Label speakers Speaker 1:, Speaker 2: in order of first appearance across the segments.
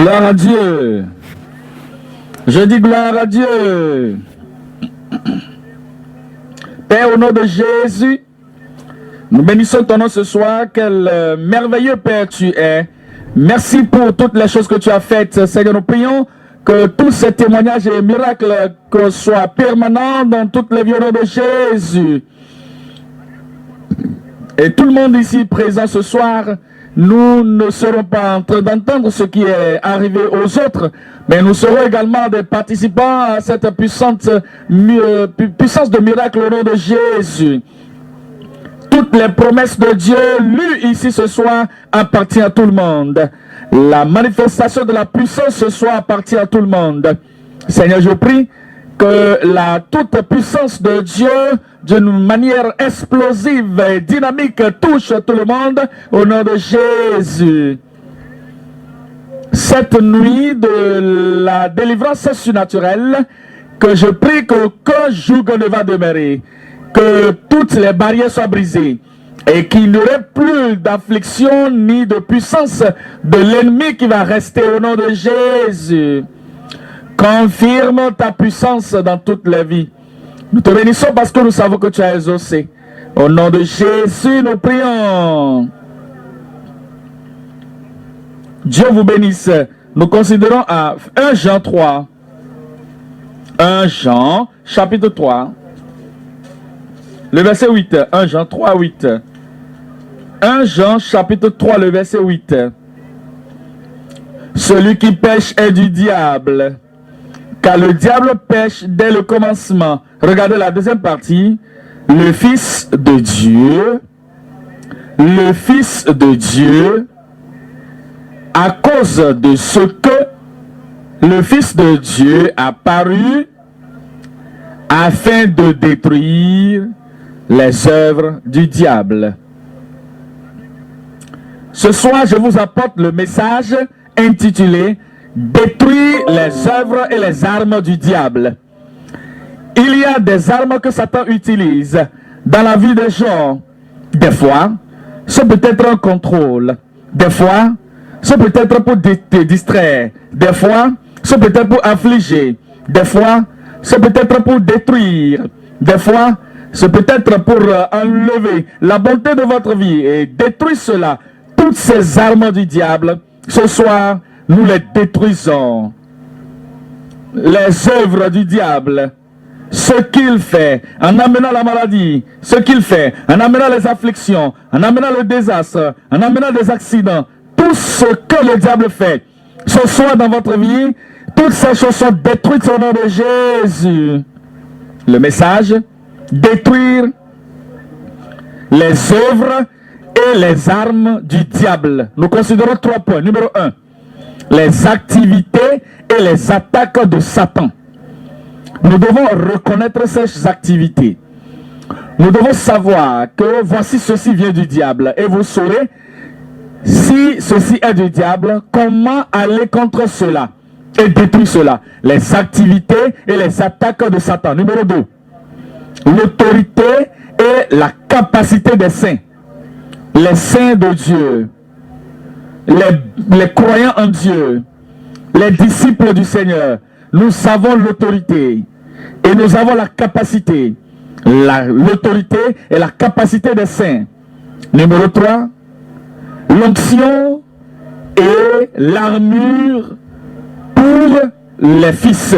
Speaker 1: Gloire à Dieu. Je dis gloire à Dieu. Père, au nom de Jésus, nous bénissons ton nom ce soir. Quel merveilleux Père tu es. Merci pour toutes les choses que tu as faites. Seigneur, nous prions que tous ces témoignages et miracles soient permanents dans toutes les vies au nom de Jésus. Et tout le monde ici présent ce soir, nous ne serons pas en train d'entendre ce qui est arrivé aux autres, mais nous serons également des participants à cette puissance de miracle au nom de Jésus. Toutes les promesses de Dieu lues ici ce soir appartiennent à tout le monde. La manifestation de la puissance ce soir appartient à tout le monde. Seigneur, je prie que la toute puissance de Dieu, d'une manière explosive et dynamique, touche tout le monde au nom de Jésus. Cette nuit de la délivrance surnaturelle, que je prie qu'aucun joug ne va demeurer, que toutes les barrières soient brisées et qu'il n'y aurait plus d'affliction ni de puissance de l'ennemi qui va rester au nom de Jésus. Confirme ta puissance dans toutes les vies. Nous te bénissons parce que nous savons que tu as exaucé. Au nom de Jésus, nous prions. Dieu vous bénisse. Nous considérons à 1 Jean 3. 1 Jean, chapitre 3. Le verset 8. 1 Jean 3, 8. 1 Jean, chapitre 3, le verset 8. Celui qui pêche est du diable, car le diable pêche dès le commencement. Regardez la deuxième partie. Le Fils de Dieu, à cause de ce que le Fils de Dieu a paru afin de détruire les œuvres du diable. Ce soir, je vous apporte le message intitulé « Détruire les œuvres et les armes du diable ». Il y a des armes que Satan utilise dans la vie des gens. Des fois, c'est peut-être un contrôle. Des fois, c'est peut-être pour te distraire. Des fois, c'est peut-être pour affliger. Des fois, c'est peut-être pour détruire. Des fois, c'est peut-être pour enlever la bonté de votre vie et détruire cela. Toutes ces armes du diable, ce soir, nous les détruisons. Les œuvres du diable, ce qu'il fait en amenant la maladie, ce qu'il fait en amenant les afflictions, en amenant le désastre, en amenant des accidents, tout ce que le diable fait, ce soir dans votre vie, toutes ces choses sont détruites au nom de Jésus. Le message, détruire les œuvres et les armes du diable. Nous considérons 3 points. Numéro 1, les activités et les attaques de Satan. Nous devons reconnaître ces activités. Nous devons savoir que voici ceci vient du diable. Et vous saurez, si ceci est du diable, comment aller contre cela et détruire cela. Les activités et les attaques de Satan. Numéro 2, l'autorité et la capacité des saints. Les saints de Dieu, les croyants en Dieu, les disciples du Seigneur, nous avons l'autorité et nous avons la capacité, l'autorité et la capacité des saints. Numéro 3, l'onction et l'armure pour les fils.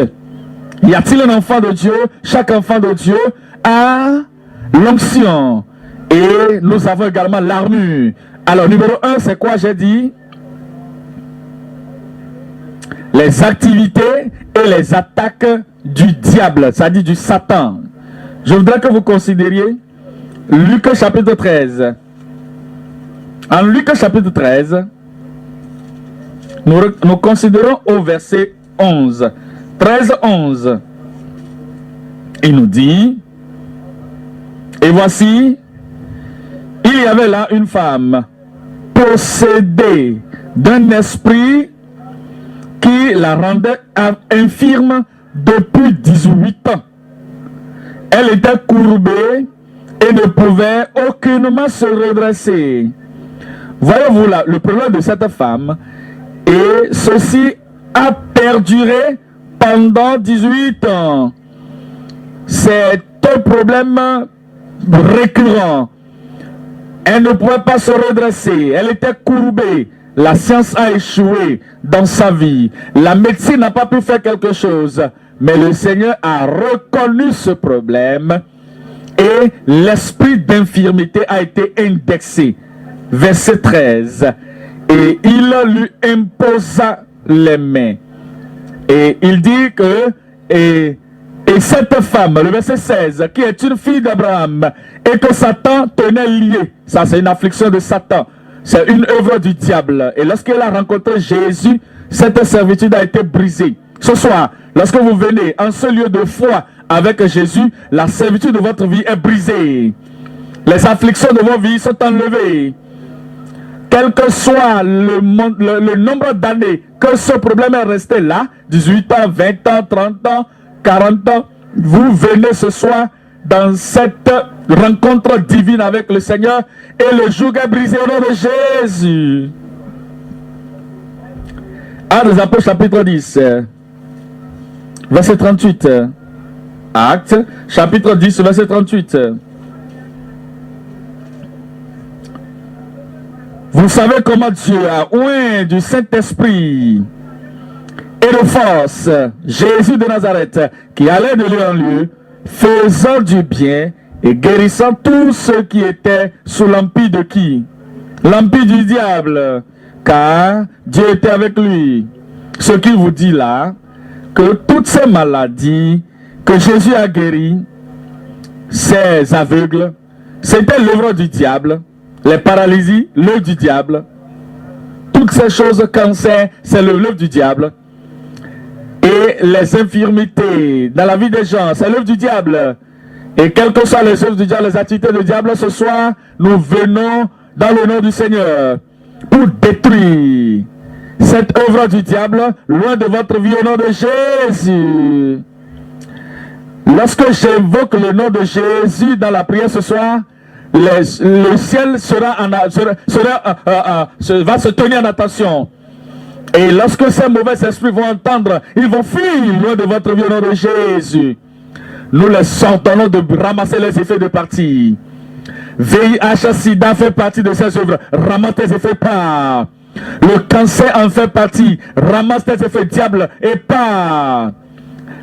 Speaker 1: Y a-t-il un enfant de Dieu? Chaque enfant de Dieu a l'onction. Et nous avons également l'armure. Alors, numéro 1, c'est quoi j'ai dit? Les activités et les attaques du diable, c'est-à-dire du Satan. Je voudrais que vous considériez Luc chapitre 13. En Luc chapitre 13, nous considérons au verset 11. 13, 11. Il nous dit, et voici, il y avait là une femme possédée d'un esprit qui la rendait infirme depuis 18 ans. Elle était courbée et ne pouvait aucunement se redresser. Voyez-vous là, le problème de cette femme et Et ceci a perduré pendant 18 ans. C'est un problème récurrent. Elle ne pouvait pas se redresser. Elle était courbée. La science a échoué dans sa vie. La médecine n'a pas pu faire quelque chose. Mais le Seigneur a reconnu ce problème et l'esprit d'infirmité a été indexé. Verset 13. Et il lui imposa les mains. Et il dit que et cette femme, le verset 16, qui est une fille d'Abraham et que Satan tenait liée, ça c'est une affliction de Satan, c'est une œuvre du diable. Et lorsqu'elle a rencontré Jésus, cette servitude a été brisée. Ce soir, lorsque vous venez en ce lieu de foi avec Jésus, la servitude de votre vie est brisée. Les afflictions de vos vies sont enlevées. Quel que soit le nombre d'années que ce problème est resté là, 18 ans, 20 ans, 30 ans, 40 ans, vous venez ce soir dans cette rencontre divine avec le Seigneur et le joug est brisé au nom de Jésus. Actes des Apôtres chapitre 10, verset 38. Actes chapitre 10, verset 38. Vous savez comment Dieu a oint du Saint-Esprit et de force Jésus de Nazareth, qui allait de lieu en lieu, faisant du bien et guérissant tous ceux qui étaient sous l'empire de qui? L'empire du diable, car Dieu était avec lui. Ce qu'il vous dit là, que toutes ces maladies que Jésus a guéries, ces aveugles, c'était l'œuvre du diable. Les paralysies, l'œuvre du diable. Toutes ces choses, cancer, c'est l'œuvre du diable. Et les infirmités dans la vie des gens, c'est l'œuvre du diable. Et quelles que soient les œuvres du diable, les activités du diable, ce soir, nous venons dans le nom du Seigneur pour détruire cette œuvre du diable loin de votre vie au nom de Jésus. Lorsque j'invoque le nom de Jésus dans la prière ce soir, le ciel va se tenir en attention. Et lorsque ces mauvais esprits vont entendre, ils vont fuir loin de votre vie au nom de Jésus. Nous les sortons de ramasser les effets de partie. VIH, SIDA fait partie de ces œuvres. Ramasse tes effets pas. Le cancer en fait partie. Ramasse tes effets, diable, et pas.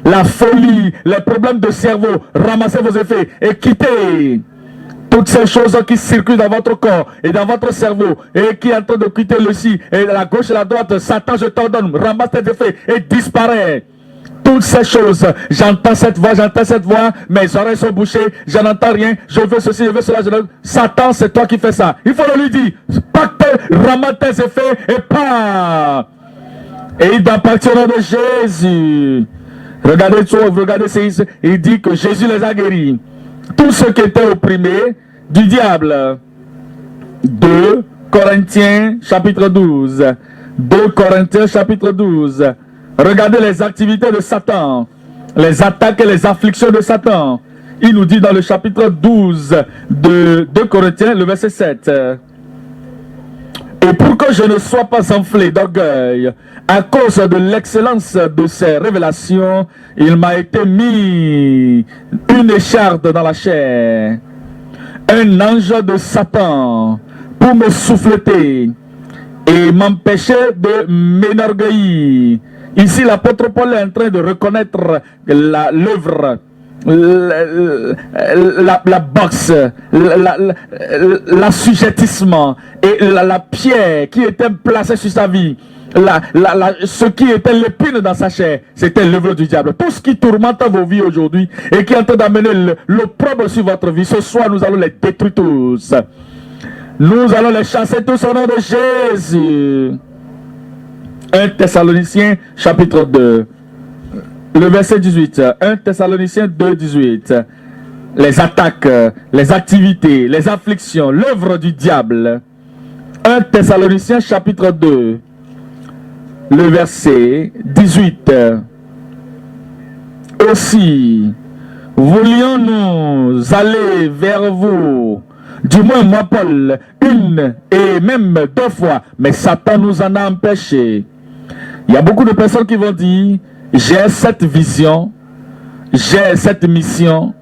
Speaker 1: La folie, les problèmes de cerveau, ramassez vos effets et quittez. Toutes ces choses qui circulent dans votre corps et dans votre cerveau et qui est en train de quitter le ci et la gauche et la droite, Satan, je t'ordonne, ramasse tes effets et disparaît. Toutes ces choses, j'entends cette voix, mes oreilles sont bouchées, je n'entends rien, je veux ceci, je veux cela, Satan, c'est toi qui fais ça. Il faut le lui dire, pacte, ramasse tes effets et pas. Et il doit partir au nom de Jésus. Regardez, il dit que Jésus les a guéris. Tous ceux qui étaient opprimés du diable. 2 Corinthiens chapitre 12. 2 Corinthiens chapitre 12. Regardez les activités de Satan, les attaques et les afflictions de Satan. Il nous dit dans le chapitre 12 de 2 Corinthiens, le verset 7. Et pour que je ne sois pas enflé d'orgueil à cause de l'excellence de ces révélations, il m'a été mis une écharpe dans la chair, un ange de Satan pour me souffleter et m'empêcher de m'enorgueillir. Ici, l'apôtre Paul est en train de reconnaître l'œuvre, la boxe, l'assujettissement et la pierre qui était placée sur sa vie, ce qui était l'épine dans sa chair, c'était l'œuvre du diable. Tout ce qui tourmente vos vies aujourd'hui et qui est en train d'amener l'opprobre sur votre vie, ce soir nous allons les détruire tous. Nous allons les chasser tous au nom de Jésus. 1 Thessaloniciens chapitre 2. Le verset 18, 1 Thessaloniciens 2, 18. Les attaques, les activités, les afflictions, l'œuvre du diable. 1 Thessaloniciens chapitre 2, le verset 18. Aussi, voulions-nous aller vers vous, du moins moi Paul, une et même 2 fois, mais Satan nous en a empêchés. Il y a beaucoup de personnes qui vont dire, j'ai cette vision, j'ai cette mission,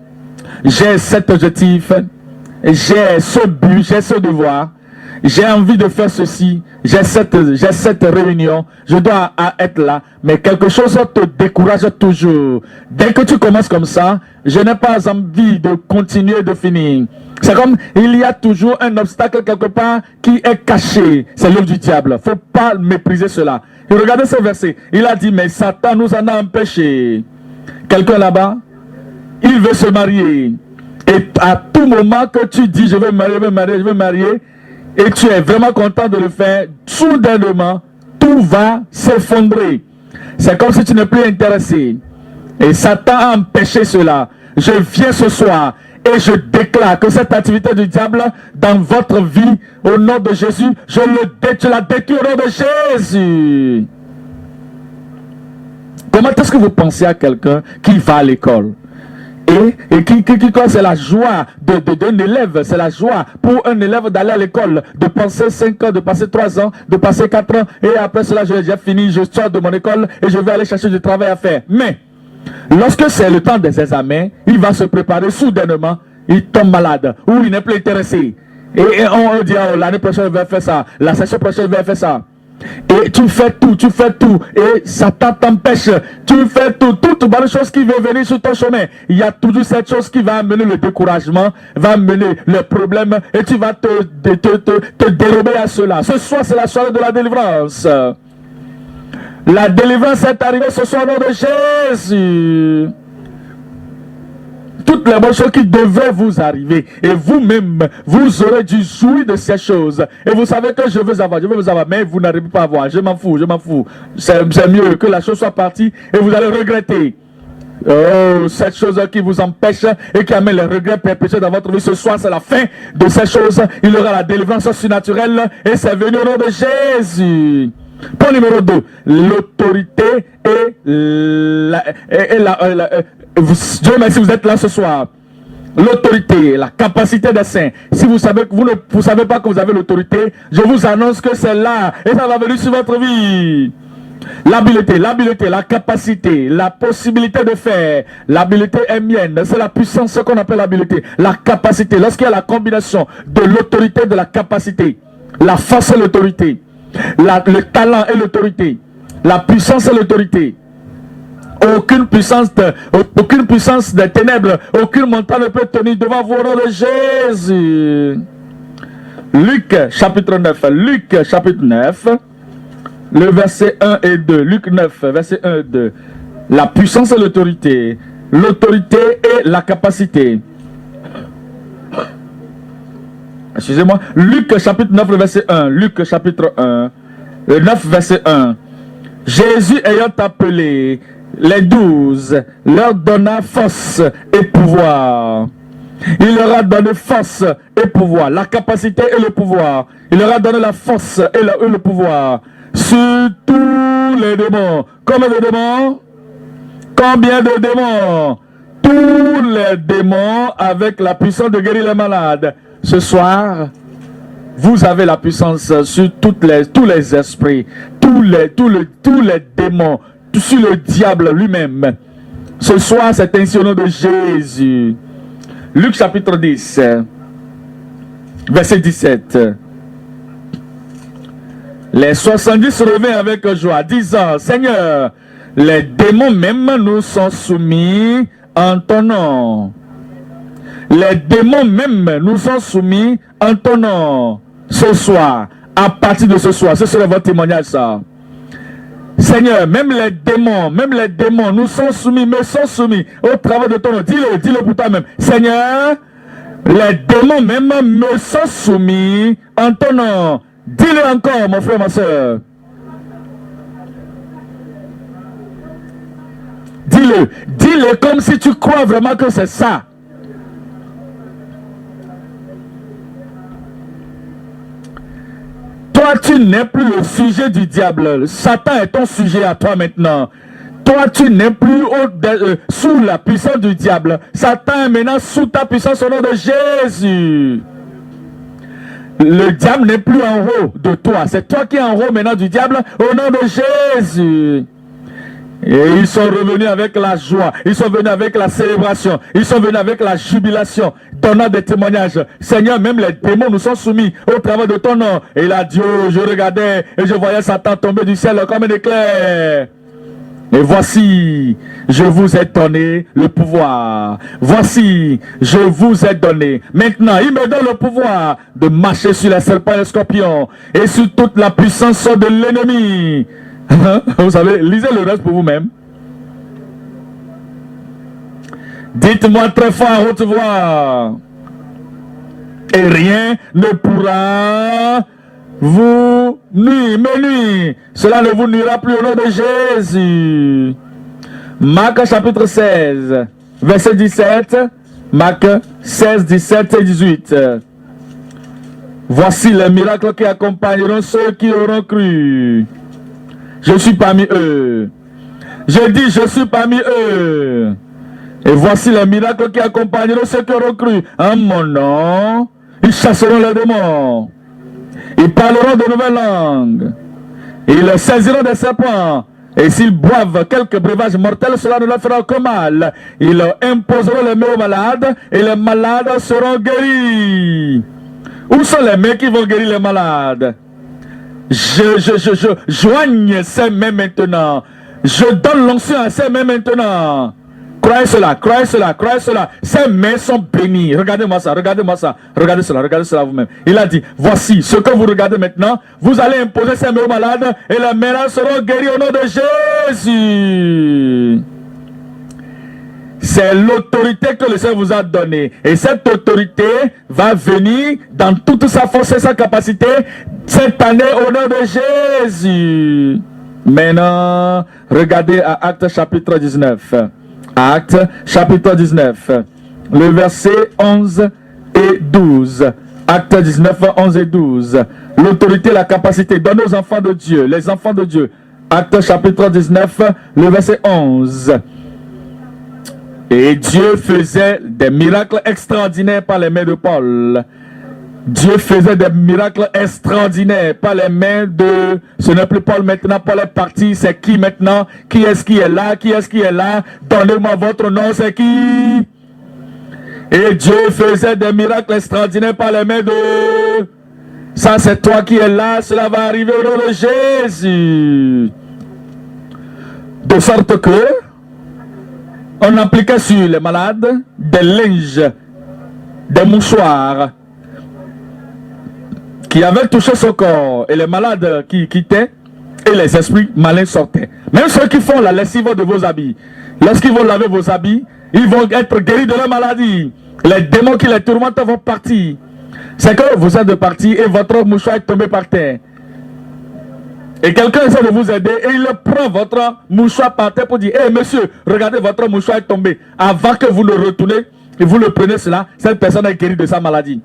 Speaker 1: j'ai cet objectif, j'ai ce but, j'ai ce devoir, j'ai envie de faire ceci, j'ai cette réunion, je dois être là, mais quelque chose te décourage toujours. Dès que tu commences comme ça, je n'ai pas envie de continuer, de finir. C'est comme, il y a toujours un obstacle quelque part qui est caché. C'est l'œuvre du diable. Faut pas mépriser cela. Et regardez ce verset. Il a dit, mais Satan nous en a empêché. Quelqu'un là-bas, il veut se marier. Et à tout moment que tu dis, je vais me marier, et tu es vraiment content de le faire, soudainement, tout va s'effondrer. C'est comme si tu n'es plus intéressé. Et Satan a empêché cela. Je viens ce soir et je déclare que cette activité du diable dans votre vie, au nom de Jésus, je la détruis au nom de Jésus. Comment est-ce que vous pensez à quelqu'un qui va à l'école? Et qui c'est la joie d'un élève, c'est la joie pour un élève d'aller à l'école, de passer 5 ans, de passer 3 ans, de passer 4 ans, et après cela, j'ai déjà fini, je sors de mon école et je vais aller chercher du travail à faire. Mais, lorsque c'est le temps des examens, il va se préparer soudainement, il tombe malade, ou il n'est plus intéressé. Et on dit, oh, l'année prochaine, il va faire ça, la session prochaine, il va faire ça. Et tu fais tout, et Satan t'empêche, tu fais toute bonne chose qui veut venir sur ton chemin. Il y a toujours cette chose qui va amener le découragement, va amener le problème, et tu vas te dérober à cela. Ce soir, c'est la soirée de la délivrance. La délivrance est arrivée ce soir au nom de Jésus. Toutes les bonnes choses qui devaient vous arriver, et vous-même, vous aurez dû jouir de ces choses. Et vous savez que je veux avoir, mais vous n'arrivez pas à avoir. Je m'en fous. C'est mieux que la chose soit partie et vous allez regretter. Oh, cette chose qui vous empêche et qui amène les regrets perpétuels dans votre vie. Ce soir, c'est la fin de ces choses. Il y aura la délivrance surnaturelle et c'est venu au nom de Jésus. Point numéro 2, l'autorité et Dieu merci, vous êtes là ce soir. L'autorité, la capacité des saints. Si vous savez que vous ne savez pas que vous avez l'autorité, je vous annonce que c'est là et ça va venir sur votre vie. L'habileté, la capacité, la possibilité de faire. L'habileté est mienne, c'est la puissance, ce qu'on appelle l'habileté. La capacité, lorsqu'il y a la combinaison de l'autorité et de la capacité, la force et l'autorité, le talent et l'autorité, la puissance et l'autorité. Aucune puissance des ténèbres, aucune montagne ne peut tenir devant vous au nom de Jésus. Luc chapitre 9, le verset 1 et 2. Luc 9, verset 1 et 2. La puissance et l'autorité et la capacité. Excusez-moi. Luc chapitre 9, verset 1. Luc chapitre 1, le 9, verset 1. Jésus ayant appelé les 12, leur donna force et pouvoir. Il leur a donné force et pouvoir, la capacité et le pouvoir. Il leur a donné la force et le pouvoir sur tous les démons. Combien de démons? Combien de démons? Tous les démons avec la puissance de guérir les malades. Ce soir, vous avez la puissance sur tous les esprits, tous les démons, sur le diable lui-même. Ce soir, c'est ainsi au nom de Jésus. Luc chapitre 10, verset 17. Les 70 revinrent avec joie, disant, Seigneur, les démons même nous sont soumis en ton nom. Les démons même nous sont soumis en ton nom. Ce soir, à partir de ce soir, ce sera votre témoignage, ça. Seigneur, même les démons nous sont soumis, me sont soumis au travail de ton nom. Dis-le pour toi-même. Seigneur, les démons même me sont soumis en ton nom. Dis-le encore, mon frère, ma soeur. Dis-le comme si tu crois vraiment que c'est ça. Toi, tu n'es plus le sujet du diable. Satan est ton sujet à toi maintenant. Toi, tu n'es plus sous la puissance du diable. Satan est maintenant sous ta puissance au nom de Jésus. Le diable n'est plus en haut de toi. C'est toi qui es en haut maintenant du diable au nom de Jésus. Et ils sont revenus avec la joie, ils sont venus avec la célébration, ils sont venus avec la jubilation, donnant des témoignages. Seigneur, même les démons nous sont soumis au travail de ton nom. Et là, Dieu, je regardais et je voyais Satan tomber du ciel comme un éclair. Et voici, je vous ai donné le pouvoir. Voici, je vous ai donné. Maintenant, il me donne le pouvoir de marcher sur les serpents et les scorpions et sur toute la puissance de l'ennemi. Vous savez, lisez le reste pour vous-même. Dites-moi très fort à haute voix. Et rien ne pourra vous nuire, me nuire. Cela ne vous nuira plus au nom de Jésus. Marc chapitre 16, verset 17. Marc 16, 17 et 18. Voici les miracles qui accompagneront ceux qui auront cru. Je suis parmi eux. Je dis, je suis parmi eux. Et voici les miracles qui accompagneront ceux qui auront cru. En mon nom, ils chasseront les démons. Ils parleront de nouvelles langues. Ils saisiront des serpents. Et s'ils boivent quelques breuvages mortels, cela ne leur fera aucun mal. Ils imposeront les mains aux malades. Et les malades seront guéris. Où sont les mains qui vont guérir les malades? Je joigne ces mains maintenant. Je donne l'onction à ces mains maintenant. Croyez cela, croyez cela, croyez cela. Ces mains sont bénies. Regardez-moi ça, regardez-moi ça. Regardez cela vous-même. Il a dit, voici ce que vous regardez maintenant. Vous allez imposer ces mains aux malades et les malades seront guéris au nom de Jésus. C'est l'autorité que le Seigneur vous a donnée. Et cette autorité va venir dans toute sa force et sa capacité cette année au nom de Jésus. Maintenant, regardez à Actes chapitre 19. Actes chapitre 19. Le verset 11 et 12. Actes 19, 11 et 12. L'autorité, la capacité donnée aux enfants de Dieu. Les enfants de Dieu. Actes chapitre 19, le verset 11. Et Dieu faisait des miracles extraordinaires par les mains de Paul. Dieu faisait des miracles extraordinaires par les mains de... Ce n'est plus Paul maintenant, Paul est parti. C'est qui maintenant? Qui est-ce qui est là? Qui est-ce qui est là? Donnez-moi votre nom, c'est qui? Et Dieu faisait des miracles extraordinaires par les mains de... Ça, c'est toi qui es là. Cela va arriver au nom de Jésus. De sorte que on appliquait sur les malades des linges, des mouchoirs qui avaient touché son corps. Et les malades qui quittaient et les esprits malins sortaient. Même ceux qui font la lessive de vos habits, lorsqu'ils vont laver vos habits, ils vont être guéris de leur maladie. Les démons qui les tourmentent vont partir. C'est que vous êtes partis et votre mouchoir est tombé par terre. Et quelqu'un essaie de vous aider et il prend votre mouchoir par terre pour dire, hé monsieur, regardez, votre mouchoir est tombé. Avant que vous le retournez et vous le prenez cela, cette personne est guérie de sa maladie.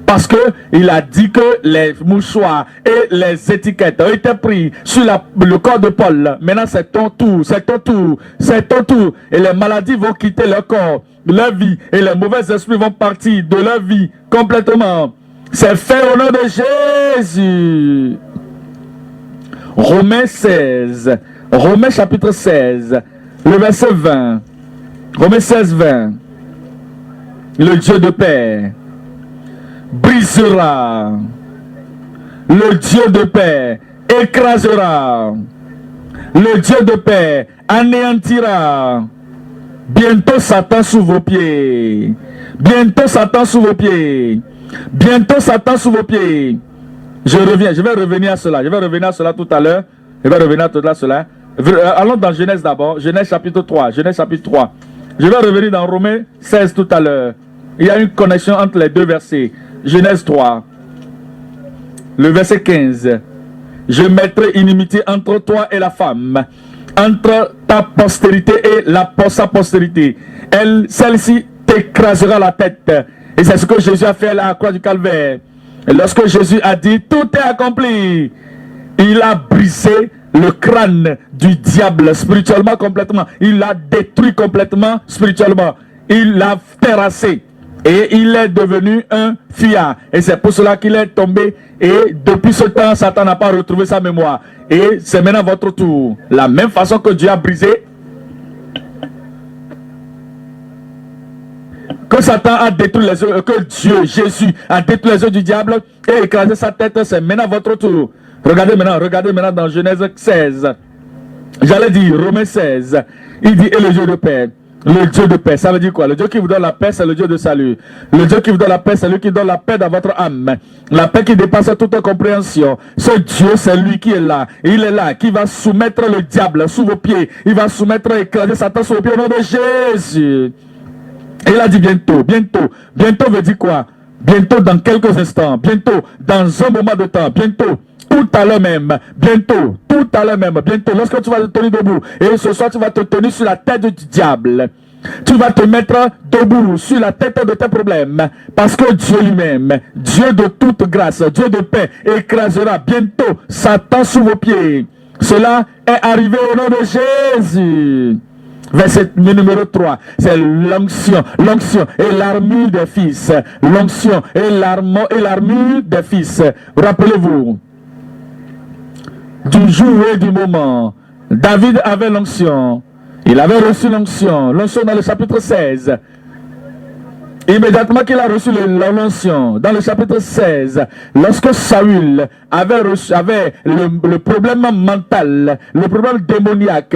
Speaker 1: Parce qu'il a dit que les mouchoirs et les étiquettes ont été pris sur le corps de Paul. Maintenant c'est ton tour, c'est ton tour, c'est ton tour. Et les maladies vont quitter leur corps, leur vie. Et les mauvais esprits vont partir de leur vie complètement. C'est fait au nom de Jésus. Romains 16, Romains chapitre 16, le verset 20. Romains 16, 20. Le Dieu de paix brisera. Le Dieu de paix écrasera. Le Dieu de paix anéantira. Bientôt Satan sous vos pieds. Bientôt Satan sous vos pieds. Bientôt Satan sous vos pieds. Je vais revenir à cela. Je vais revenir à cela tout à l'heure. Allons dans Genèse d'abord. Genèse chapitre 3. Genèse chapitre 3. Je vais revenir dans Romains 16 tout à l'heure. Il y a une connexion entre les deux versets. Genèse 3. Le verset 15. Je mettrai inimitié entre toi et la femme, entre ta postérité et sa postérité. Celle-ci t'écrasera la tête. Et c'est ce que Jésus a fait à la croix du Calvaire. Et lorsque Jésus a dit tout est accompli, il a brisé le crâne du diable spirituellement complètement. Il l'a détruit complètement spirituellement. Il l'a terrassé. Et il est devenu un fuyard. Et c'est pour cela qu'il est tombé. Et depuis ce temps, Satan n'a pas retrouvé sa mémoire. Et c'est maintenant votre tour. La même façon que Dieu a brisé, que Satan a détruit les œuvres, que Dieu, Jésus, a détruit les œuvres du diable et écrasé sa tête, c'est maintenant votre tour. Regardez maintenant dans Genèse 16. J'allais dire Romains 16. Il dit, et le Dieu de paix. Le Dieu de paix, ça veut dire quoi? Le Dieu qui vous donne la paix, c'est le Dieu de salut. Le Dieu qui vous donne la paix, c'est lui qui donne la paix dans votre âme. La paix qui dépasse toute compréhension. Ce Dieu, c'est lui qui est là. Il est là, qui va soumettre le diable sous vos pieds. Il va soumettre et écraser Satan sous vos pieds au nom de Jésus. Et il a dit bientôt, bientôt. Bientôt veut dire quoi? Bientôt dans quelques instants. Bientôt dans un moment de temps. Bientôt. Tout à l'heure même, bientôt, tout à l'heure même, bientôt, lorsque tu vas te tenir debout, et ce soir tu vas te tenir sur la tête du diable, tu vas te mettre debout sur la tête de tes problèmes, parce que Dieu lui-même, Dieu de toute grâce, Dieu de paix, écrasera bientôt Satan sous vos pieds. Cela est arrivé au nom de Jésus. Verset numéro 3, c'est l'onction et l'armure des fils. L'onction et l'armure des fils. Rappelez-vous, du jour et du moment, David avait l'onction. Il avait reçu l'onction dans le chapitre 16. Immédiatement qu'il a reçu l'onction, dans le chapitre 16, lorsque Saül avait le problème mental, le problème démoniaque,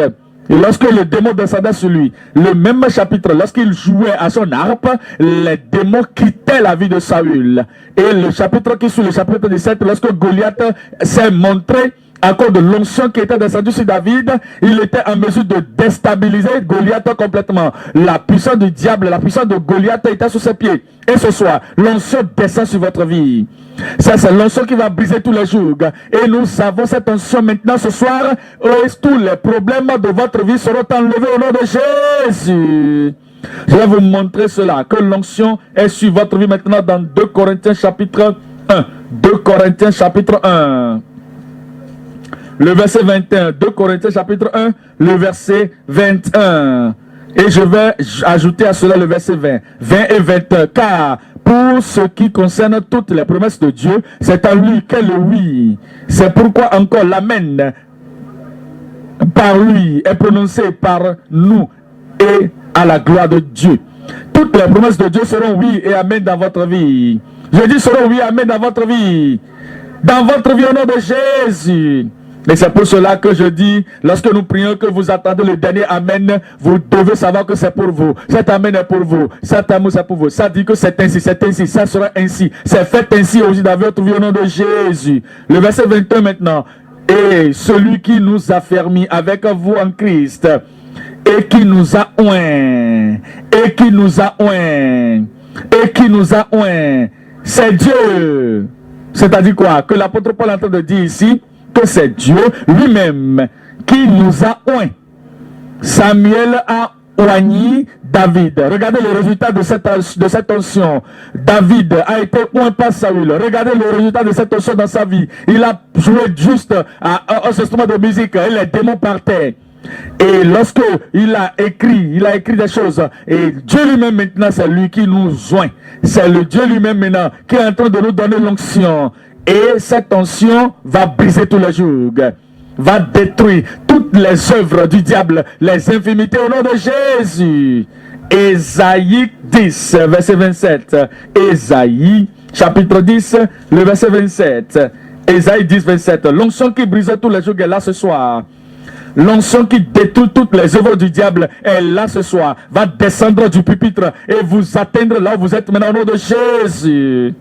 Speaker 1: et lorsque le démon descendait sur lui, le même chapitre, lorsqu'il jouait à son harpe, les démons quittaient la vie de Saül. Et le chapitre qui suit, le chapitre 17, lorsque Goliath s'est montré, à cause de l'onction qui était descendue sur David, il était en mesure de déstabiliser Goliath complètement. La puissance du diable, la puissance de Goliath était sous ses pieds. Et ce soir, l'onction descend sur votre vie. Ça, c'est l'onction qui va briser tous les jours. Et nous avons cette onction maintenant ce soir. Et tous les problèmes de votre vie seront enlevés au nom de Jésus. Je vais vous montrer cela, que l'onction est sur votre vie maintenant dans 2 Corinthiens chapitre 1. 2 Corinthiens chapitre 1. Le verset 21, 2 Corinthiens chapitre 1, le verset 21. Et je vais ajouter à cela le verset 20. 20 et 21. Car pour ce qui concerne toutes les promesses de Dieu, c'est à lui qu'est le oui. C'est pourquoi encore l'amen par lui est prononcé par nous et à la gloire de Dieu. Toutes les promesses de Dieu seront oui et amen dans votre vie. Je dis seront oui et amen dans votre vie. Dans votre vie au nom de Jésus. Et c'est pour cela que je dis, lorsque nous prions que vous attendez le dernier amen, vous devez savoir que c'est pour vous. Cet amen est pour vous. Cet amour c'est pour vous. Ça dit que c'est ainsi, ça sera ainsi. C'est fait ainsi aujourd'hui dans votre vie au nom de Jésus. Le verset 21 maintenant. Et celui qui nous a fermis avec vous en Christ, et qui nous a oint, c'est Dieu. C'est-à-dire quoi? Que l'apôtre Paul est en train de dire ici, que c'est Dieu lui-même qui nous a oint. Samuel a oigné David. Regardez le résultat de cette onction. David a été oint par Saül. Regardez le résultat de cette onction dans sa vie. Il a joué juste à un instrument de musique et les démons partaient. Et lorsque il a écrit des choses. Et Dieu lui-même maintenant, c'est lui qui nous oint. C'est le Dieu lui-même maintenant qui est en train de nous donner l'onction. Et cette onction va briser tous les jours, va détruire toutes les œuvres du diable, les infimités au nom de Jésus. Ésaïe 10, verset 27. Ésaïe, chapitre 10, le verset 27. Ésaïe 10, 27. L'onction qui brise tous les jours est là ce soir. L'onction qui détruit toutes les œuvres du diable est là ce soir. Va descendre du pupitre et vous atteindre là où vous êtes maintenant au nom de Jésus.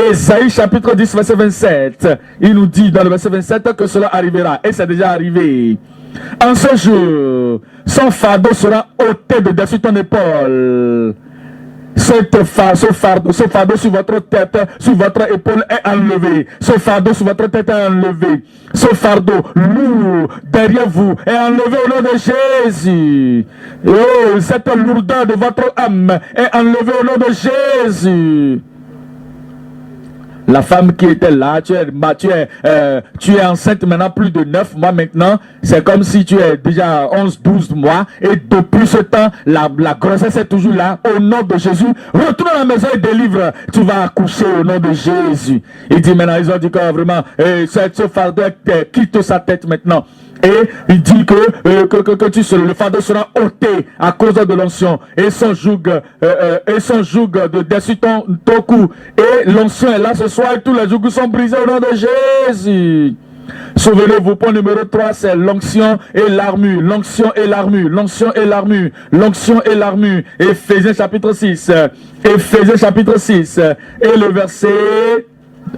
Speaker 1: Ésaïe chapitre 10 verset 27, il nous dit dans le verset 27 que cela arrivera, et c'est déjà arrivé. En ce jour, son fardeau sera ôté de dessus ton épaule. Ce fardeau sur votre tête, sur votre épaule est enlevé. Ce fardeau sur votre tête est enlevé. Ce fardeau lourd derrière vous est enlevé au nom de Jésus. Oh, cette lourdeur de votre âme est enlevée au nom de Jésus. La femme qui était là, tu es enceinte maintenant plus de 9 mois maintenant. C'est comme si tu es déjà 11-12 mois. Et depuis ce temps, la grossesse est toujours là. Au nom de Jésus, retourne à la maison et délivre. Tu vas accoucher au nom de Jésus. Il dit maintenant, ils ont dit que vraiment, ce fardeau quitte sa tête maintenant. Et il dit que le fardeau sera ôté à cause de l'onction. Et son joug de dessus ton cou. Et l'onction est là ce soir et tous les jougs sont brisés au nom de Jésus. Souvenez-vous, point numéro 3, c'est l'onction et l'armure. L'onction et l'armure. L'onction et l'armure. L'onction et l'armure. Éphésiens chapitre 6. Éphésiens chapitre 6. Et le verset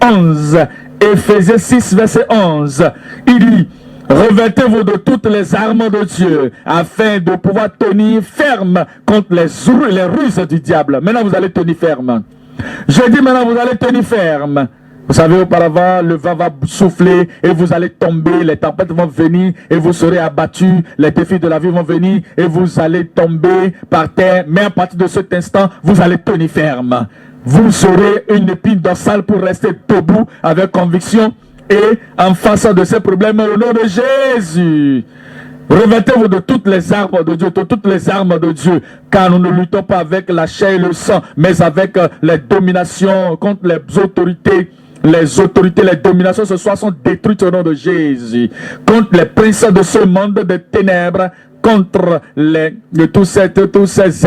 Speaker 1: 11. Éphésiens 6, verset 11. Il dit: revêtez-vous de toutes les armes de Dieu afin de pouvoir tenir ferme contre les ruses du diable. Maintenant, vous allez tenir ferme. Je dis maintenant, vous allez tenir ferme. Vous savez, auparavant, le vent va souffler et vous allez tomber, les tempêtes vont venir et vous serez abattus, les défis de la vie vont venir et vous allez tomber par terre. Mais à partir de cet instant, vous allez tenir ferme. Vous serez une épine dorsale pour rester debout avec conviction et en face de ces problèmes au nom de Jésus. Revêtez-vous de toutes les armes de Dieu, de toutes les armes de Dieu, car nous ne luttons pas avec la chair et le sang, mais avec les dominations contre les autorités. Les dominations ce soir sont détruites au nom de Jésus. Contre les princes de ce monde de ténèbres, contre tous ces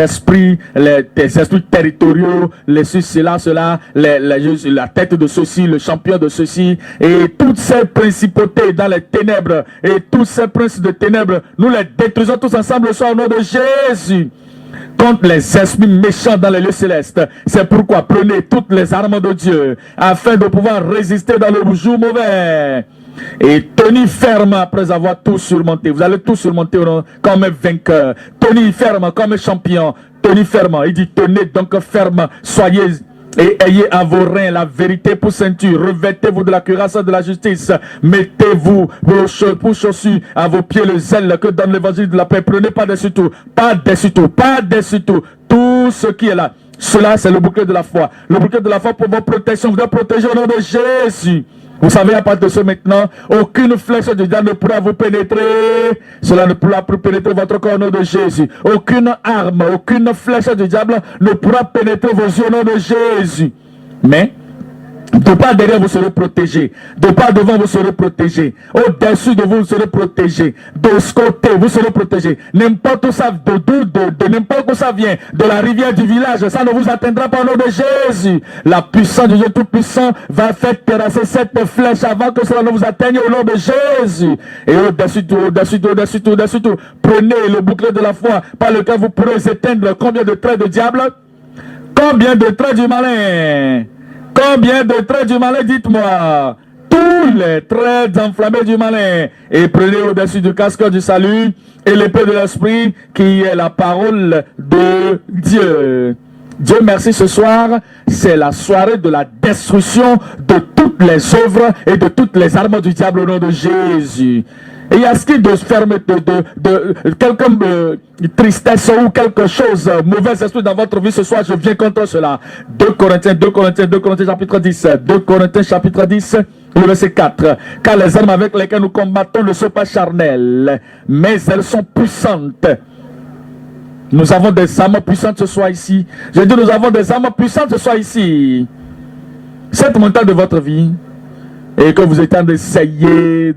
Speaker 1: esprits, des esprits territoriaux, la tête de ceci, le champion de ceci, et toutes ces principautés dans les ténèbres, et tous ces princes de ténèbres, nous les détruisons tous ensemble ce soir au nom de Jésus. Contre les esprits méchants dans les lieux célestes. C'est pourquoi prenez toutes les armes de Dieu afin de pouvoir résister dans le jour mauvais. Et tenez ferme après avoir tout surmonté. Vous allez tout surmonter comme un vainqueur. Tenez ferme comme un champion. Tenez ferme. Il dit tenez donc ferme. Soyez et ayez à vos reins la vérité pour ceinture. Revêtez-vous de la cuirasse de la justice. Mettez-vous pour chaussures à vos pieds le zèle que donne l'évangile de la paix. Prenez pas dessus tout. Pas dessus tout. Pas dessus tout. Tout ce qui est là. Cela, c'est le bouclier de la foi. Le bouclier de la foi pour vos protections. Vous devez protéger au nom de Jésus. Vous savez, à partir de ce maintenant, aucune flèche du diable ne pourra vous pénétrer. Cela ne pourra plus pénétrer votre corps au nom de Jésus. Aucune arme, aucune flèche du diable ne pourra pénétrer vos yeux au nom de Jésus. Mais de pas derrière vous serez protégés. De pas devant vous serez protégés. Au-dessus de vous serez protégés. De ce côté vous serez protégés. N'importe où ça, de n'importe où ça vient, de la rivière du village, ça ne vous atteindra pas au nom de Jésus. La puissance du Dieu Tout-Puissant va faire terrasser cette flèche avant que cela ne vous atteigne au nom de Jésus. Et au-dessus de tout, prenez le bouclier de la foi par lequel vous pourrez éteindre combien de traits de diable? Combien de traits du malin? Combien de traits du malin, dites-moi? Tous les traits enflammés du malin. Et prenez au-dessus du casque du salut et l'épée de l'esprit qui est la parole de Dieu. Dieu merci, ce soir, c'est la soirée de la destruction de toutes les œuvres et de toutes les armes du diable au nom de Jésus. Et il y a ce qui de ferme quelque tristesse ou quelque chose, mauvais esprit dans votre vie ce soir, je viens contre cela. 2 Corinthiens chapitre 10, 2 Corinthiens chapitre 10, le verset 4. Car les armes avec lesquelles nous combattons ne sont pas charnelles, mais elles sont puissantes. Nous avons des armes puissantes ce soir ici. Je dis nous avons des armes puissantes ce soir ici. Cette montagne de votre vie, et que vous êtes en train d'essayer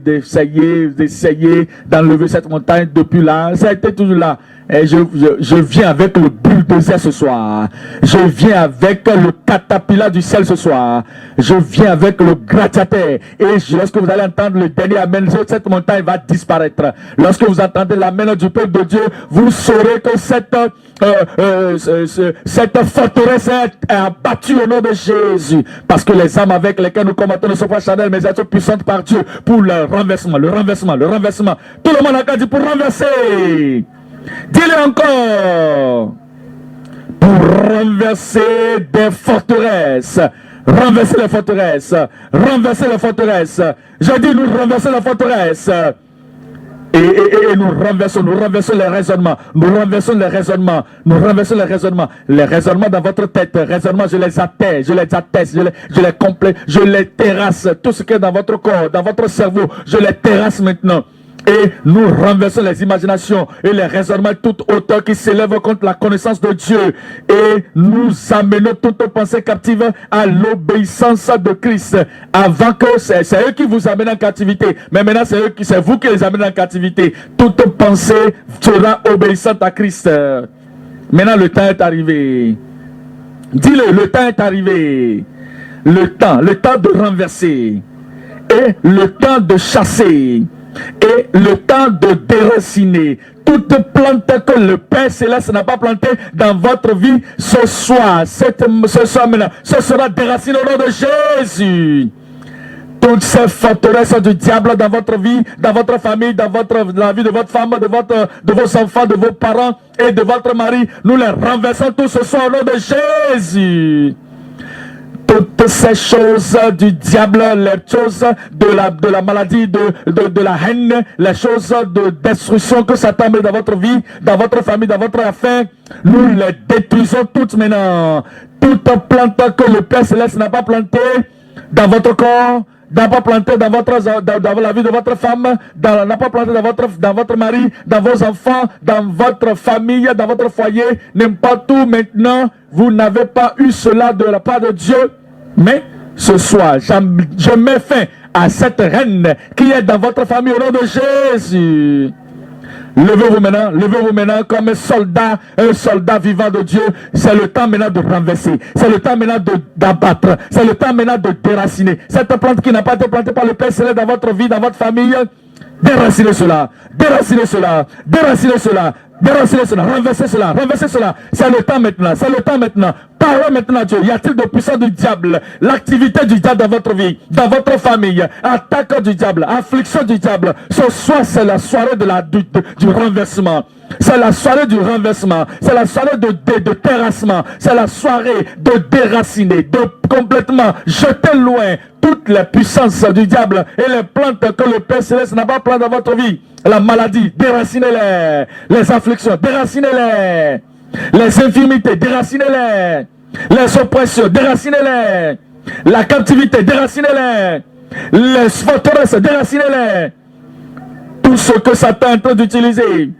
Speaker 1: d'enlever cette montagne depuis là, ça a été toujours là. Et je viens avec le bulldozer ce soir. Je viens avec le catapillar du ciel ce soir. Je viens avec le gratiateur. Et lorsque vous allez entendre le dernier amen, cette montagne va disparaître. Lorsque vous entendez l'amen du peuple de Dieu, vous saurez que cette forteresse est abattue au nom de Jésus. Parce que les armes avec lesquelles nous combattons ne sont pas charnelles, mais elles sont puissantes par Dieu pour le renversement. Tout le monde a dit pour renverser. Dis-le encore. Pour renverser des forteresses. Renverser les forteresses. Je dis nous renverser la forteresse. Et nous renversons les raisonnements, nous renversons les raisonnements, les raisonnements dans votre tête, raisonnements, je les atteste, je les complète, je les terrasse, tout ce qui est dans votre corps, dans votre cerveau, je les terrasse maintenant. Et nous renversons les imaginations et les raisonnements, toute hauteur qui s'élève contre la connaissance de Dieu. Et nous amenons toute pensée captive à l'obéissance de Christ. Avant que c'est eux qui vous amènent en captivité. Mais maintenant, c'est vous qui les amenez en captivité. Toute pensée sera obéissante à Christ. Maintenant, le temps est arrivé. Dis-le, le temps est arrivé. Le temps de renverser. Et le temps de chasser. Et le temps de déraciner toute plante que le Père Céleste n'a pas plantée dans votre vie ce soir maintenant, ce sera déraciné au nom de Jésus. Toutes ces forteresses du diable dans votre vie, dans votre famille, dans la vie de votre femme, de vos enfants, de vos parents et de votre mari, nous les renversons tous ce soir au nom de Jésus. Toutes ces choses du diable, les choses de la maladie, de la haine, les choses de destruction que Satan met dans votre vie, dans votre famille, dans votre affaire, nous les détruisons toutes maintenant. Toute plante que le Père Céleste n'a pas plantée dans votre corps, n'a pas planté dans la vie de votre femme, n'a pas planté dans votre mari, dans vos enfants, dans votre famille, dans votre foyer, n'importe où maintenant, vous n'avez pas eu cela de la part de Dieu. Mais ce soir, je mets fin à cette reine qui est dans votre famille au nom de Jésus. Levez-vous maintenant comme un soldat vivant de Dieu. C'est le temps maintenant de renverser. C'est le temps maintenant d'abattre. C'est le temps maintenant de déraciner. Cette plante qui n'a pas été plantée par le Père Céleste dans votre vie, dans votre famille, déracinez cela. Déracinez cela. Déracinez cela. Déracinez cela. Renversez cela. Renversez cela. C'est le temps maintenant. C'est le temps maintenant. Parlez maintenant à Dieu. Y a-t-il de puissance du diable? L'activité du diable dans votre vie, dans votre famille, attaque du diable, affliction du diable. Ce soir, c'est la soirée du renversement. C'est la soirée du renversement. C'est la soirée de terrassement. C'est la soirée de déraciner, de complètement jeter loin toutes les puissances du diable et les plantes que le Père Céleste n'a pas plantées dans votre vie. La maladie, déracinez-les. Les afflictions, déracinez-les. Les infirmités, déracinez-les. Les oppressions, déracinez-les. La captivité, déracinez-les. Les forteresses, déracinez-les. Tout ce que Satan est en train d'utiliser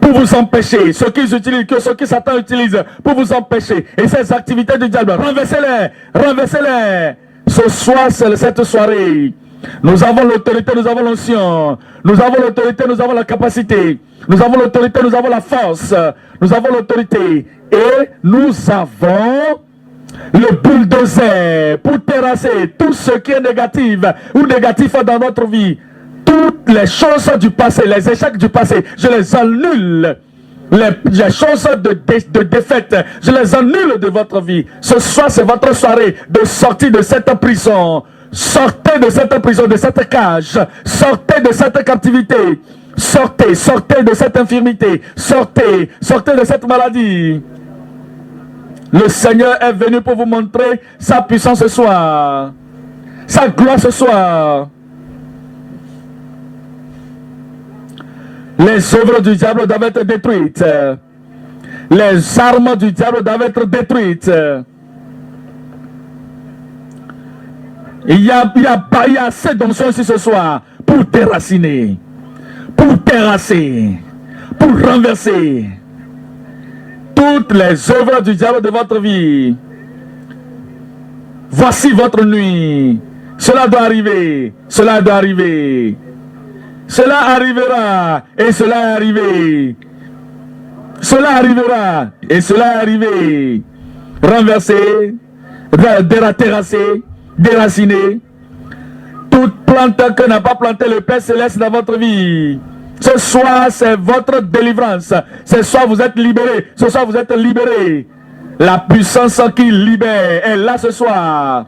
Speaker 1: pour vous empêcher, ce que Satan utilise pour vous empêcher, et ces activités du diable, renversez-les, renversez-les. Ce soir, c'est cette soirée. Nous avons l'autorité, nous avons l'onction. Nous avons l'autorité, nous avons la capacité. Nous avons l'autorité, nous avons la force. Nous avons l'autorité. Et nous avons le bulldozer pour terrasser tout ce qui est négatif ou négatif dans notre vie. Toutes les choses du passé, les échecs du passé, je les annule. Les choses de défaite, je les annule de votre vie. Ce soir, c'est votre soirée de sortie de cette prison. Sortez de cette prison, de cette cage. Sortez de cette captivité. Sortez de cette infirmité. Sortez de cette maladie. Le Seigneur est venu pour vous montrer sa puissance ce soir. Sa gloire ce soir. Les œuvres du diable doivent être détruites. Les armes du diable doivent être détruites. Il y a assez d'onction ici ce soir pour déraciner, pour terrasser, pour renverser toutes les œuvres du diable de votre vie. Voici votre nuit. Cela doit arriver. Cela doit arriver. Cela arrivera et cela est arrivé. Cela arrivera et cela est arrivé. Renverser, terrasser, déraciner toute plante que n'a pas planté le Père Céleste dans votre vie. Ce soir, c'est votre délivrance. Ce soir, vous êtes libérés. Ce soir, vous êtes libérés. La puissance qui libère est là ce soir.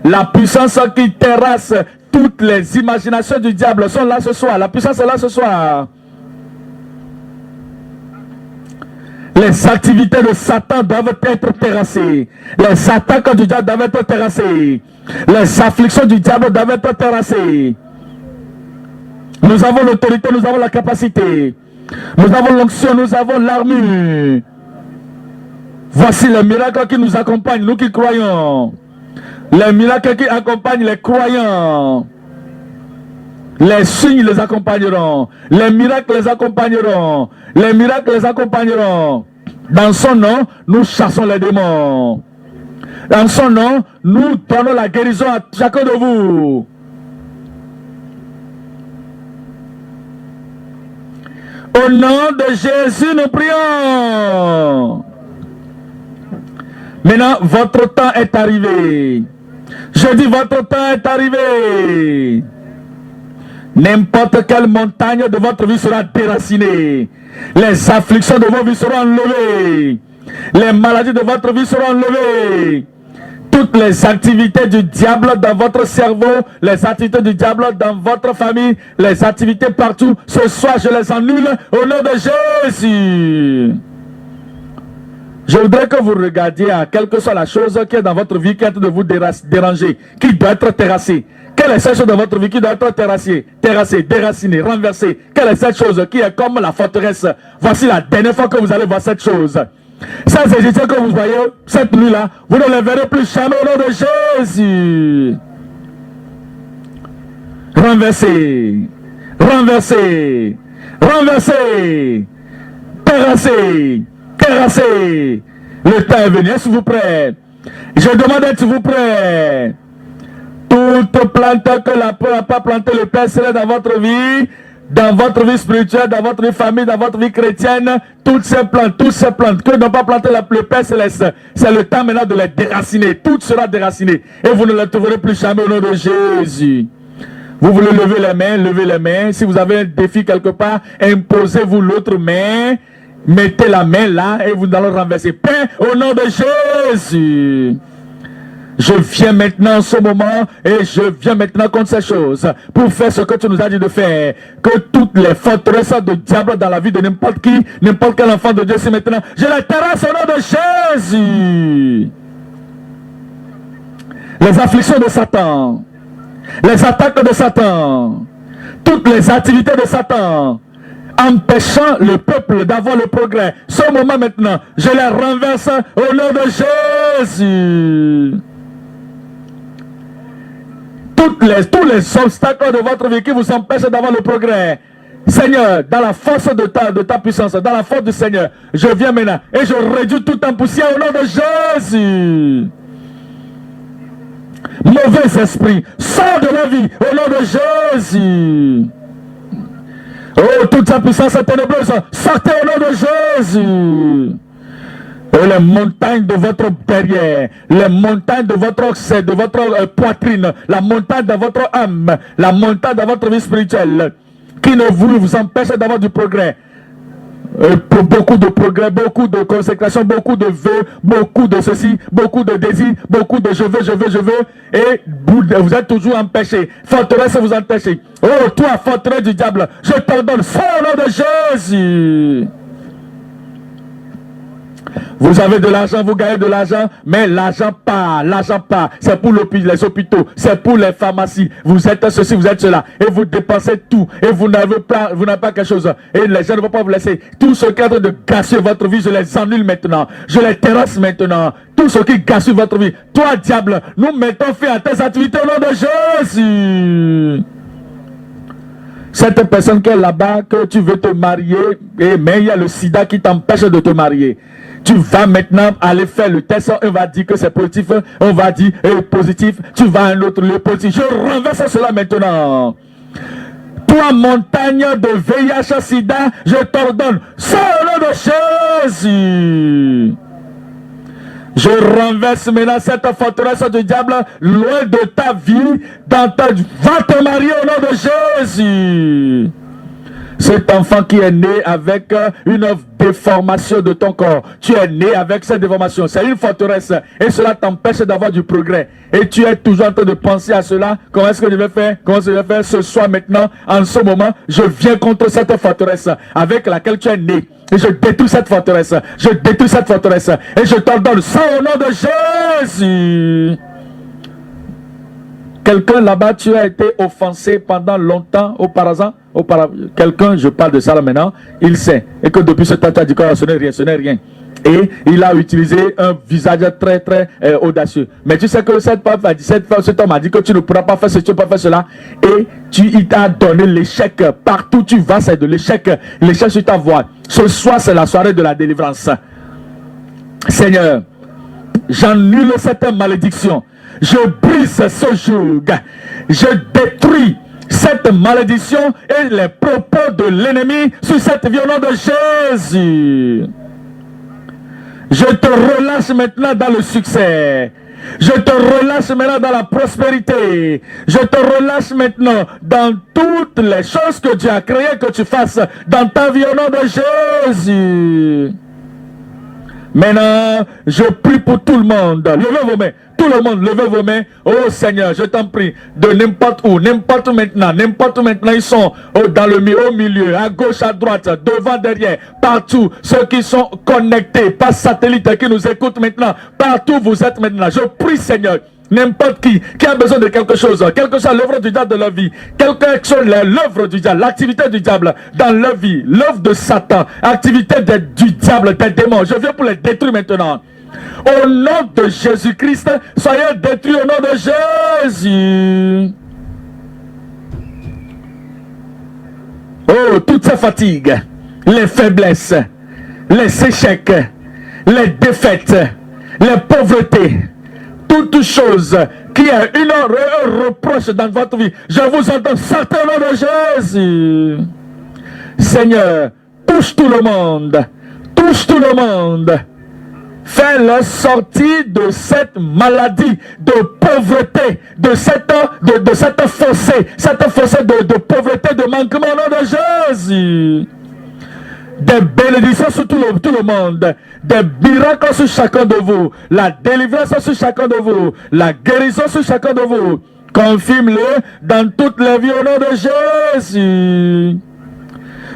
Speaker 1: La puissance qui terrasse toutes les imaginations du diable sont là ce soir. La puissance est là ce soir. Les activités de Satan doivent être terrassées. Les attaques du diable doivent être terrassées. Les afflictions du diable doivent être terrassées. Nous avons l'autorité, nous avons la capacité. Nous avons l'onction, nous avons l'armure. Voici les miracles qui nous accompagnent, nous qui croyons. Les miracles qui accompagnent les croyants. Les signes les accompagneront. Les miracles les accompagneront. Les miracles les accompagneront. Dans son nom, nous chassons les démons. Dans son nom, nous donnons la guérison à chacun de vous. Au nom de Jésus, nous prions. Maintenant, votre temps est arrivé. Je dis, votre temps est arrivé. N'importe quelle montagne de votre vie sera déracinée. Les afflictions de vos vies seront enlevées. Les maladies de votre vie seront enlevées. Toutes les activités du diable dans votre cerveau, les activités du diable dans votre famille, les activités partout, ce soir je les annule au nom de Jésus. Je voudrais que vous regardiez à quelle que soit la chose qui est dans votre vie qui est en train de vous déranger, qui doit être terrassée. Quelle est cette chose dans votre vie qui doit être terrassée, déracinée, renversée? Quelle est cette chose qui est comme la forteresse? Voici la dernière fois que vous allez voir cette chose. Ces Égyptiens que vous voyez cette nuit-là, vous ne les verrez plus jamais au nom de Jésus. Renversé, renversé, renversé, terrassé, terrassé. Le temps est venu, êtes-vous prêts? Je demande, êtes-vous prêts? Toute plante que la peur n'a pas planté, le Père Céleste dans votre vie spirituelle, dans votre vie famille, dans votre vie chrétienne, toutes ces plantes que n'ont pas planté le Père Céleste, c'est le temps maintenant de les déraciner. Tout sera déraciné et vous ne les trouverez plus jamais au nom de Jésus. Vous voulez lever les mains. Si vous avez un défi quelque part, imposez-vous l'autre main, mettez la main là et vous allez renverser. Père, au nom de Jésus. Je viens maintenant en ce moment et je viens maintenant contre ces choses pour faire ce que tu nous as dit de faire. Que toutes les forteresses de diable dans la vie de n'importe qui, n'importe quel enfant de Dieu, c'est maintenant. Je les terrasse au nom de Jésus. Les afflictions de Satan, les attaques de Satan, toutes les activités de Satan, empêchant le peuple d'avoir le progrès. Ce moment maintenant, je les renverse au nom de Jésus. Tous les obstacles de votre vie qui vous empêchent d'avoir le progrès. Seigneur, dans la force de ta puissance, dans la force du Seigneur, je viens maintenant et je réduis tout en poussière au nom de Jésus. Mauvais esprit, sors de la vie au nom de Jésus. Oh, toute sa puissance ténébreuse, sortez au nom de Jésus. Et les montagnes de votre derrière, les montagnes de votre poitrine, la montagne de votre âme, la montagne de votre vie spirituelle, qui ne vous empêche d'avoir du progrès. Pour beaucoup de progrès, beaucoup de consécration, beaucoup de vœux, beaucoup de ceci, beaucoup de désirs, beaucoup de je veux, et vous êtes toujours empêché. Forteresse vous empêchez. Oh, toi, forteresse du diable, je t'ordonne, sors au nom de Jésus. Vous avez de l'argent, vous gagnez de l'argent, mais l'argent part. C'est pour les hôpitaux, c'est pour les pharmacies. Vous êtes ceci, vous êtes cela, et vous dépensez tout, et vous n'avez pas quelque chose, et les gens ne vont pas vous laisser. Tout ce qui est en train de gâcher votre vie, je les annule maintenant, je les terrasse maintenant. Tout ce qui gâche votre vie, toi diable, nous mettons fin à tes activités au nom de Jésus. Cette personne qui est là-bas, que tu veux te marier, mais il y a le sida qui t'empêche de te marier. Tu vas maintenant aller faire le test, on va dire que c'est positif, on va dire positif, tu vas à un autre lieu positif. Je renverse cela maintenant. Toi, montagne de VIH sida, je t'ordonne, sors au nom de Jésus. Je renverse maintenant cette forteresse du diable loin de ta vie, va te marier au nom de Jésus. Cet enfant qui est né avec une déformation de ton corps, tu es né avec cette déformation, c'est une forteresse et cela t'empêche d'avoir du progrès. Et tu es toujours en train de penser à cela, comment est-ce que je vais faire, ce soir maintenant, en ce moment, je viens contre cette forteresse avec laquelle tu es né. Et je détruis cette forteresse, et je t'ordonne ça au nom de Jésus. Quelqu'un là-bas, tu as été offensé pendant longtemps auparavant. Quelqu'un, je parle de ça là maintenant, il sait. Et que depuis ce temps, tu as dit que ce n'est rien. Et il a utilisé un visage très audacieux. Mais tu sais que cet homme a dit que tu ne pourras pas faire ceci, tu ne peux pas faire cela. Et il t'a donné l'échec. Partout où tu vas, c'est de l'échec. L'échec sur ta voie. Ce soir, c'est la soirée de la délivrance. Seigneur, j'annule cette malédiction. Je brise ce joug. Je détruis cette malédiction et les propos de l'ennemi sur cette vie au nom de Jésus. Je te relâche maintenant dans le succès. Je te relâche maintenant dans la prospérité. Je te relâche maintenant dans toutes les choses que Dieu a créées que tu fasses dans ta vie au nom de Jésus. Maintenant, je prie pour tout le monde. Levez vos mains. Tout le monde, levez vos mains. Oh Seigneur, je t'en prie, de n'importe où maintenant, ils sont au milieu, à gauche, à droite, devant, derrière, partout. Ceux qui sont connectés, par satellite, qui nous écoutent maintenant, partout vous êtes maintenant. Je prie Seigneur, n'importe qui a besoin de quelque chose, quelle que soit l'œuvre du diable de leur vie, quelque chose, l'œuvre du diable, l'activité du diable dans leur vie, l'œuvre de Satan, activité du diable, des démons, je viens pour les détruire maintenant. Au nom de Jésus-Christ, soyez détruits au nom de Jésus. Oh, toutes ces fatigues, les faiblesses, les échecs, les défaites, les pauvretés, toutes choses qui est un reproche dans votre vie, je vous entends sortir au nom de Jésus. Seigneur, touche tout le monde, touche tout le monde. Fais-le sortir de cette maladie de pauvreté, de cette fossé de pauvreté, de manquement au nom de Jésus. Des bénédictions sur tout le monde, des miracles sur chacun de vous, la délivrance sur chacun de vous, la guérison sur chacun de vous. Confirme-le dans toutes les vies au nom de Jésus.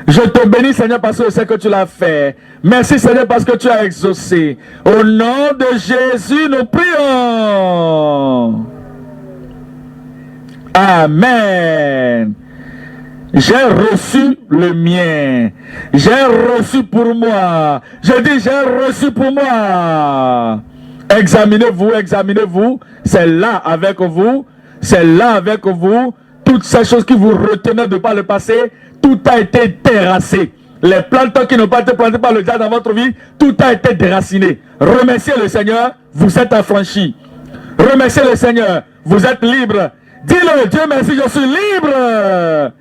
Speaker 1: Je te bénis Seigneur parce que je sais que tu l'as fait. Merci Seigneur parce que tu as exaucé. Au nom de Jésus nous prions. Amen. J'ai reçu le mien. J'ai reçu pour moi. Je dis j'ai reçu pour moi. Examinez-vous. C'est là avec vous. C'est là avec vous. Toutes ces choses qui vous retenaient de par le passé, tout a été terrassé. Les plantes qui n'ont pas été plantées par le diable dans votre vie, tout a été déraciné. Remerciez le Seigneur, vous êtes affranchis. Remerciez le Seigneur, vous êtes libre. Dis-le, Dieu merci, je suis libre.